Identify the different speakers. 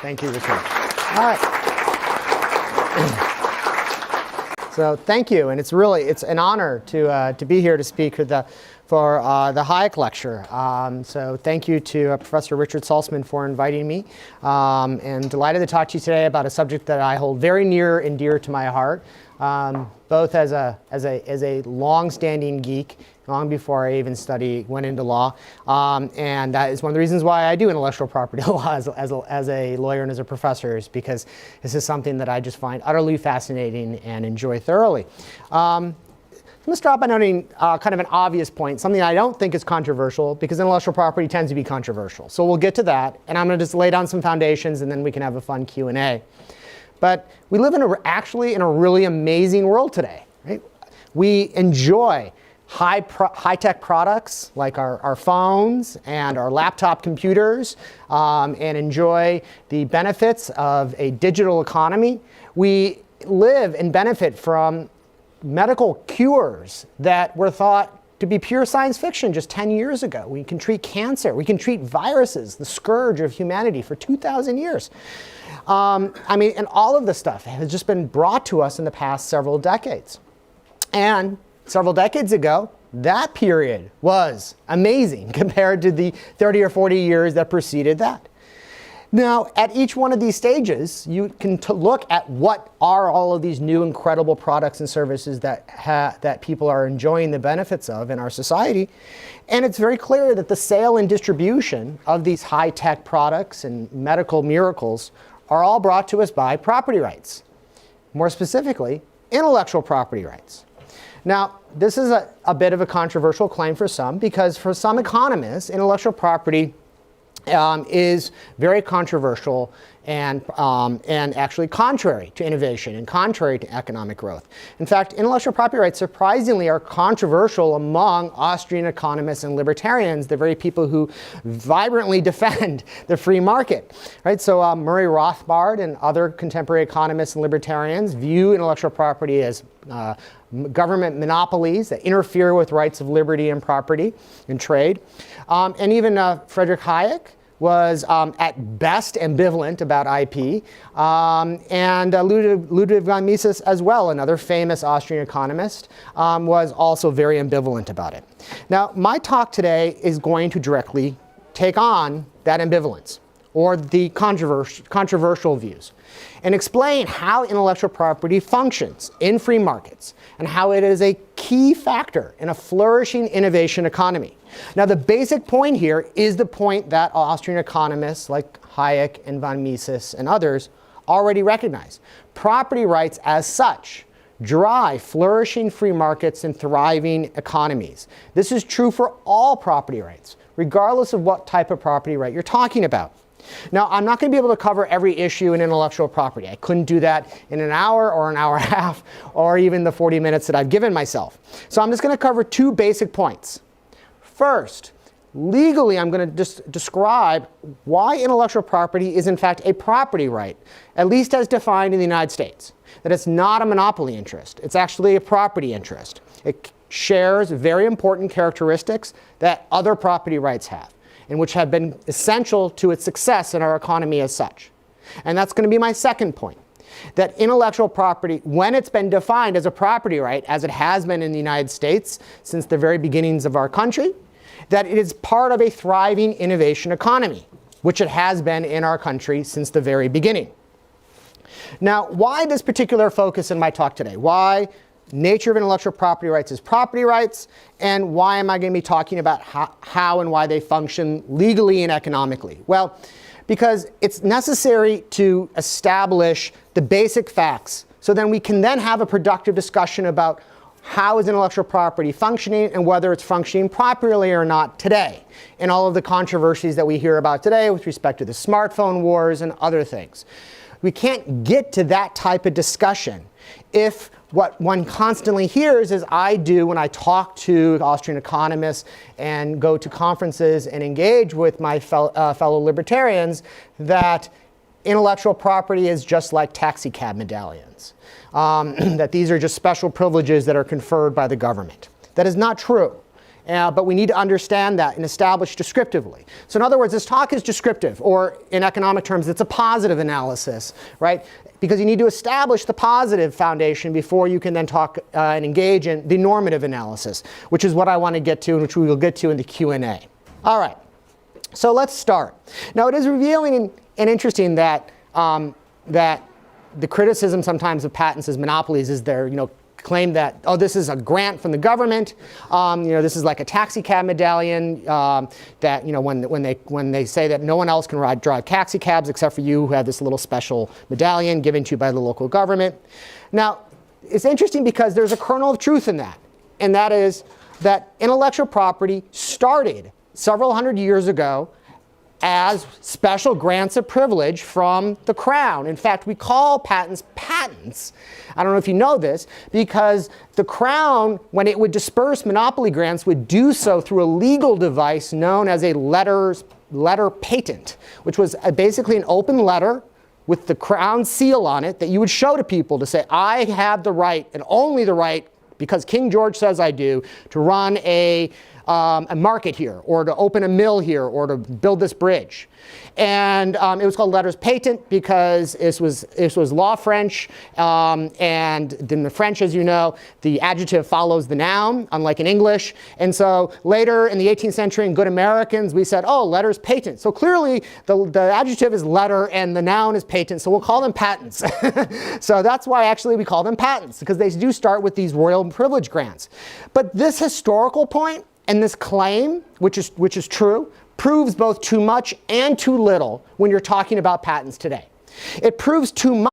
Speaker 1: Thank you, Richard. All right. So thank you, and it's an honor to be here to speak for the Hayek lecture. So thank you to Professor Richard Salzman for inviting me, and delighted to talk to you today about a subject that I hold very near and dear to my heart, both as a long-standing geek, long before I even went into law, and that is one of the reasons why I do intellectual property law as a lawyer and as a professor, is because this is something that I just find utterly fascinating and enjoy thoroughly. I'm going to start by noting kind of an obvious point, something I don't think is controversial, because intellectual property tends to be controversial. So we'll get to that, and I'm going to just lay down some foundations, and then we can have a fun Q&A. But we live actually in a really amazing world today, right? We enjoy high-tech products like our phones and our laptop computers, and enjoy the benefits of a digital economy. We live and benefit from medical cures that were thought to be pure science fiction just 10 years ago. We can treat cancer. We can treat viruses, the scourge of humanity, for 2,000 years. And all of this stuff has just been brought to us in the past several decades. And several decades ago, that period was amazing compared to the 30 or 40 years that preceded that. Now, at each one of these stages, you can look at what are all of these new incredible products and services that people are enjoying the benefits of in our society. And it's very clear that the sale and distribution of these high-tech products and medical miracles are all brought to us by property rights. More specifically, intellectual property rights. Now, this is a bit of a controversial claim for some, because for some economists, intellectual property is very controversial and actually contrary to innovation and contrary to economic growth. In fact, intellectual property rights surprisingly are controversial among Austrian economists and libertarians, the very people who vibrantly defend the free market. Right? So Murray Rothbard and other contemporary economists and libertarians view intellectual property as government monopolies that interfere with rights of liberty and property and trade. And even Friedrich Hayek was at best ambivalent about IP, and Ludwig von Mises as well, another famous Austrian economist, was also very ambivalent about it. Now, my talk today is going to directly take on that ambivalence, or the controversial views, and explain how intellectual property functions in free markets and how it is a key factor in a flourishing innovation economy. Now, the basic point here is the point that Austrian economists like Hayek and von Mises and others already recognize. Property rights as such drive flourishing free markets and thriving economies. This is true for all property rights, regardless of what type of property right you're talking about. Now, I'm not going to be able to cover every issue in intellectual property. I couldn't do that in an hour or an hour and a half, or even the 40 minutes that I've given myself. So I'm just going to cover two basic points. First, legally, I'm going to just describe why intellectual property is in fact a property right, at least as defined in the United States. That it's not a monopoly interest. It's actually a property interest. It shares very important characteristics that other property rights have, and which have been essential to its success in our economy as such. And that's going to be my second point, that intellectual property, when it's been defined as a property right, as it has been in the United States since the very beginnings of our country, that it is part of a thriving innovation economy, which it has been in our country since the very beginning. Now, why this particular focus in my talk today? Why nature of intellectual property rights is property rights, and why am I going to be talking about how and why they function legally and economically? Well, because it's necessary to establish the basic facts, so then we can then have a productive discussion about how is intellectual property functioning and whether it's functioning properly or not today, and all of the controversies that we hear about today with respect to the smartphone wars and other things. We can't get to that type of discussion if what one constantly hears, as I do when I talk to Austrian economists and go to conferences and engage with my fellow libertarians, that intellectual property is just like taxi cab medallions, that these are just special privileges that are conferred by the government. That is not true. but we need to understand that and establish descriptively. So in other words, this talk is descriptive, or in economic terms, it's a positive analysis, right? Because you need to establish the positive foundation before you can then talk and engage in the normative analysis, which is what I want to get to and which we will get to in the Q&A. All right, so let's start. Now it is revealing and interesting that, that the criticism sometimes of patents as monopolies is their, claim that, oh, this is a grant from the government, this is like a taxi cab medallion, that, when they say that no one else can drive taxi cabs except for you who have this little special medallion given to you by the local government. Now, it's interesting because there's a kernel of truth in that, and that is that intellectual property started several hundred years ago as special grants of privilege from the crown. In fact, we call patents patents. I don't know if you know this, because the crown, when it would disperse monopoly grants, would do so through a legal device known as a letter patent, which was basically an open letter with the crown seal on it that you would show to people to say, I have the right, and only the right, because King George says I do, to run a market here, or to open a mill here, or to build this bridge. And it was called letters patent because it was law French, and in the French, as you know, the adjective follows the noun, unlike in English. And so later in the 18th century, in good Americans, we said, oh, letters patent. So clearly the adjective is letter and the noun is patent, so we'll call them patents. So that's why actually we call them patents, because they do start with these royal privilege grants. But this historical point and this claim, which is true, proves both too much and too little when you're talking about patents today. It proves too much